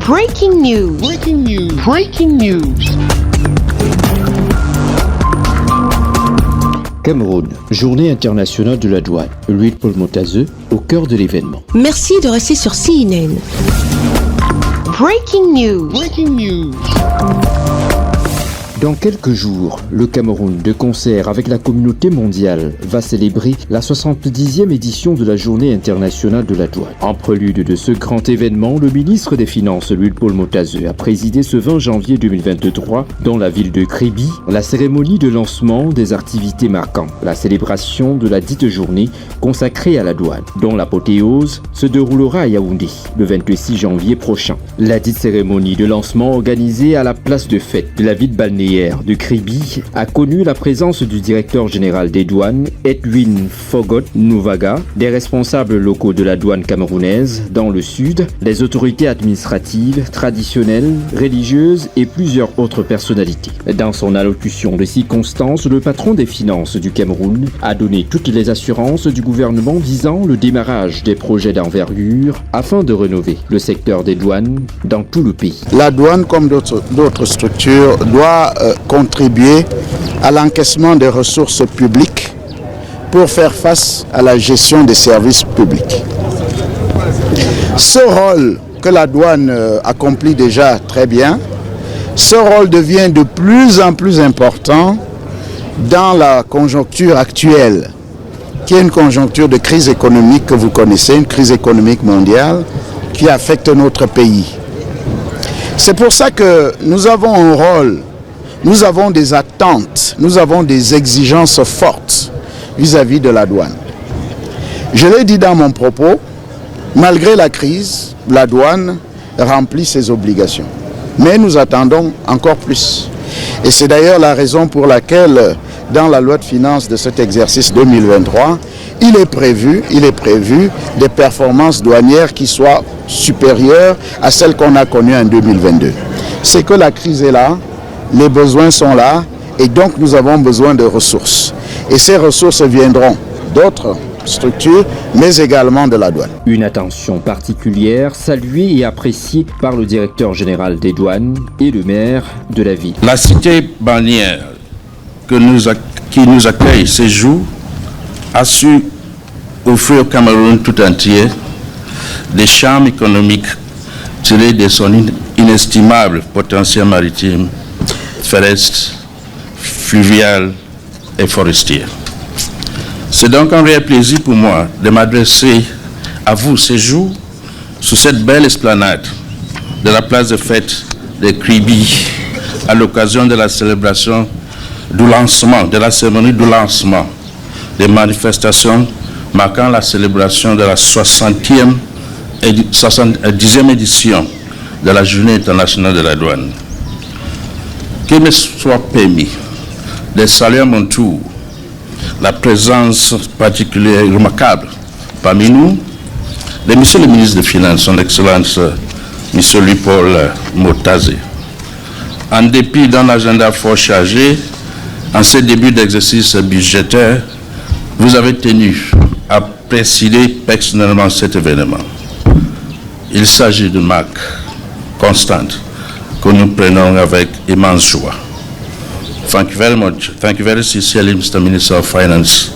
Breaking news. Breaking news. Breaking news. Cameroun, journée internationale de la douane. Louis-Paul Motazeux, au cœur de l'événement. Merci de rester sur CNN. Breaking news. Breaking news. Dans quelques jours, le Cameroun, de concert avec la communauté mondiale, va célébrer la 70e édition de la Journée internationale de la douane. En prélude de ce grand événement, le ministre des Finances, Louis-Paul Motazeux, a présidé ce 20 janvier 2023, dans la ville de Kribi, la cérémonie de lancement des activités marquant la célébration de la dite journée consacrée à la douane, dont l'apothéose se déroulera à Yaoundé le 26 janvier prochain. La dite cérémonie de lancement organisée à la place de fête de la ville balnéaire de Kribi a connu la présence du directeur général des douanes, Edwin Fogot Nouvaga, des responsables locaux de la douane camerounaise dans le sud, des autorités administratives, traditionnelles, religieuses et plusieurs autres personnalités. Dans son allocution de circonstance, le patron des finances du Cameroun a donné toutes les assurances du gouvernement visant le démarrage des projets d'envergure afin de rénover le secteur des douanes dans tout le pays. La douane, comme d'autres structures, doit contribuer à l'encaissement des ressources publiques pour faire face à la gestion des services publics. Ce rôle que la douane accomplit déjà très bien, ce rôle devient de plus en plus important dans la conjoncture actuelle, qui est une conjoncture de crise économique que vous connaissez, une crise économique mondiale qui affecte notre pays. C'est pour ça que nous avons un rôle. Nous avons des attentes, nous avons des exigences fortes vis-à-vis de la douane. Je l'ai dit dans mon propos, malgré la crise, la douane remplit ses obligations. Mais nous attendons encore plus. Et c'est d'ailleurs la raison pour laquelle, dans la loi de finances de cet exercice 2023, il est prévu des performances douanières qui soient supérieures à celles qu'on a connues en 2022. C'est que la crise est là. Les besoins sont là et donc nous avons besoin de ressources. Et ces ressources viendront d'autres structures, mais également de la douane. Une attention particulière saluée et appréciée par le directeur général des douanes et le maire de la ville. La cité balnéaire qui nous accueille ces jours a su offrir au Cameroun tout entier des charmes économiques tirés de son inestimable potentiel maritime, terrestre, fluvial et forestier. C'est donc un réel plaisir pour moi de m'adresser à vous ces jours sur cette belle esplanade de la place de fête de Kribi à l'occasion de la célébration du lancement, de la cérémonie du lancement des manifestations marquant la célébration de la 70e édition de la Journée internationale de la douane. Qu'il me soit permis de saluer à mon tour la présence particulière et remarquable parmi nous de Monsieur le ministre des Finances, son Excellence Monsieur Louis-Paul Motazeux. En dépit d'un agenda fort chargé, en ce début d'exercice budgétaire, vous avez tenu à présider personnellement cet événement. Il s'agit d'une marque constante que nous prenons avec immense joie. Thank you very much. Thank you very sincerely, Mr. Minister of Finance,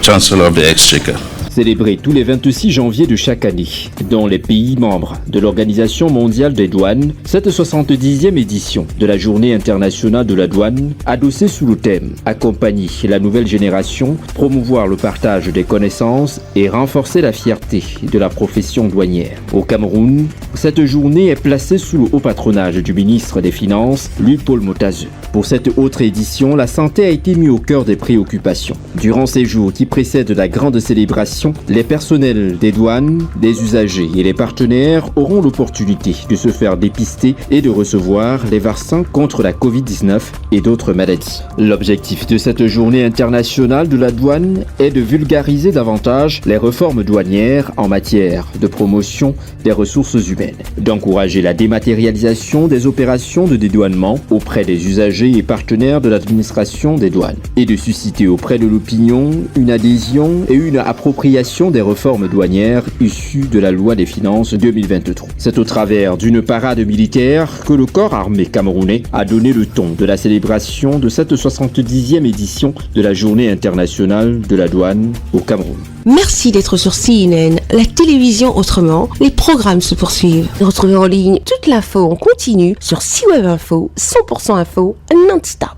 Chancellor of the Exchequer. Célébrée tous les 26 janvier de chaque année dans les pays membres de l'Organisation mondiale des douanes, cette 70e édition de la Journée internationale de la douane, adossée sous le thème « Accompagner la nouvelle génération, promouvoir le partage des connaissances et renforcer la fierté de la profession douanière ». Au Cameroun, cette journée est placée sous le haut patronage du ministre des Finances, Louis-Paul Motazeux. Pour cette autre édition, la santé a été mise au cœur des préoccupations. Durant ces jours qui précèdent la grande célébration, les personnels des douanes, des usagers et les partenaires auront l'opportunité de se faire dépister et de recevoir les vaccins contre la Covid-19 et d'autres maladies. L'objectif de cette journée internationale de la douane est de vulgariser davantage les réformes douanières en matière de promotion des ressources humaines, d'encourager la dématérialisation des opérations de dédouanement auprès des usagers et partenaires de l'administration des douanes et de susciter auprès de l'opinion une adhésion et une appropriation l'appropriation des réformes douanières issues de la loi des finances 2023. C'est au travers d'une parade militaire que le corps armé camerounais a donné le ton de la célébration de cette 70e édition de la Journée internationale de la douane au Cameroun. Merci d'être sur CNN, la télévision autrement. Les programmes se poursuivent. Retrouvez en ligne toute l'info en continu sur C-Web Info, 100% info, non-stop.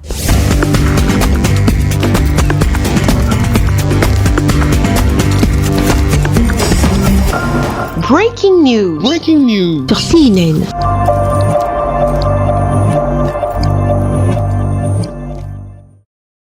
Breaking news. Sur CNN.